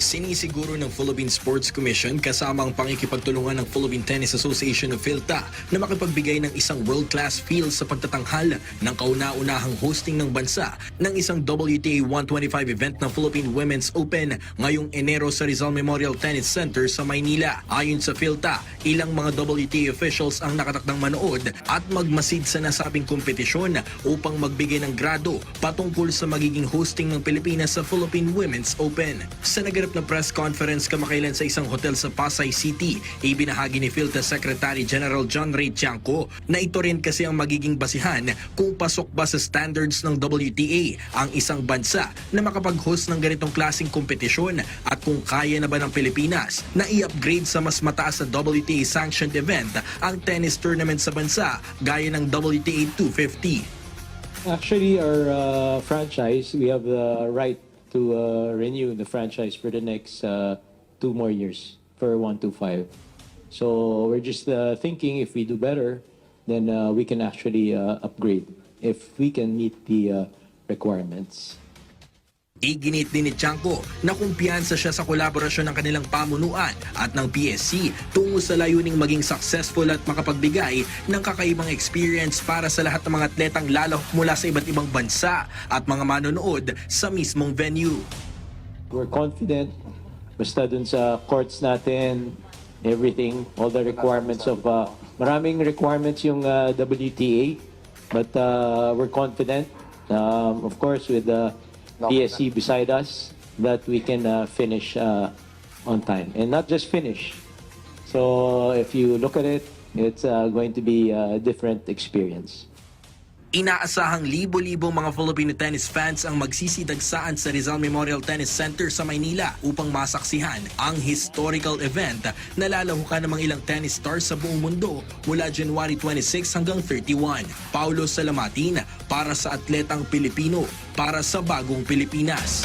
Sinisiguro ng Philippine Sports Commission kasama ang pakikipagtulungan ng Philippine Tennis Association of PhilTA na makipagbigay ng isang world-class feel sa pagtatanghal ng kauna-unahang hosting ng bansa ng isang WTA 125 event ng Philippine Women's Open ngayong Enero sa Rizal Memorial Tennis Center sa Maynila. Ayon sa PhilTA, ilang mga WTA officials ang nakatakdang manood at magmasid sa nasabing kompetisyon upang magbigay ng grado patungkol sa magiging hosting ng Pilipinas sa Philippine Women's Open. Sa naganap na press conference kamakailan sa isang hotel sa Pasay City, ibinahagi ni PhilTA Secretary General John Ray Tiangco na ito rin kasi ang magiging basihan kung pasok ba sa standards ng WTA ang isang bansa na makapag-host ng ganitong klaseng kompetisyon at kung kaya na ba ng Pilipinas na i-upgrade sa mas mataas na WTA sanctioned event ang tennis tournament sa bansa gaya ng WTA 250. Actually, our franchise, we have the right to renew the franchise for the next 2 more years for 125. So we're just thinking if we do better, then we can actually upgrade if we can meet the requirements. Iginit din ni Tiangco na kumpiyansa siya sa kolaborasyon ng kanilang pamunuan at ng PSC tungo sa layuning maging successful at makapagbigay ng kakaibang experience para sa lahat ng mga atletang lalahok mula sa iba't ibang bansa at mga manonood sa mismong venue. We're confident, basta dun sa courts natin, everything, all the requirements of, maraming requirements yung WTA, but we're confident, of course, with the PSC beside us, that we can finish on time. And not just finish. So if you look at it, it's going to be a different experience. Inaasahang libo-libong mga Filipino tennis fans ang magsisidagsaan sa Rizal Memorial Tennis Center sa Maynila upang masaksihan ang historical event na lalahukan ng mga ilang tennis stars sa buong mundo mula January 26 hanggang 31. Paulo Salamatin para sa Atletang Pilipino, para sa Bagong Pilipinas.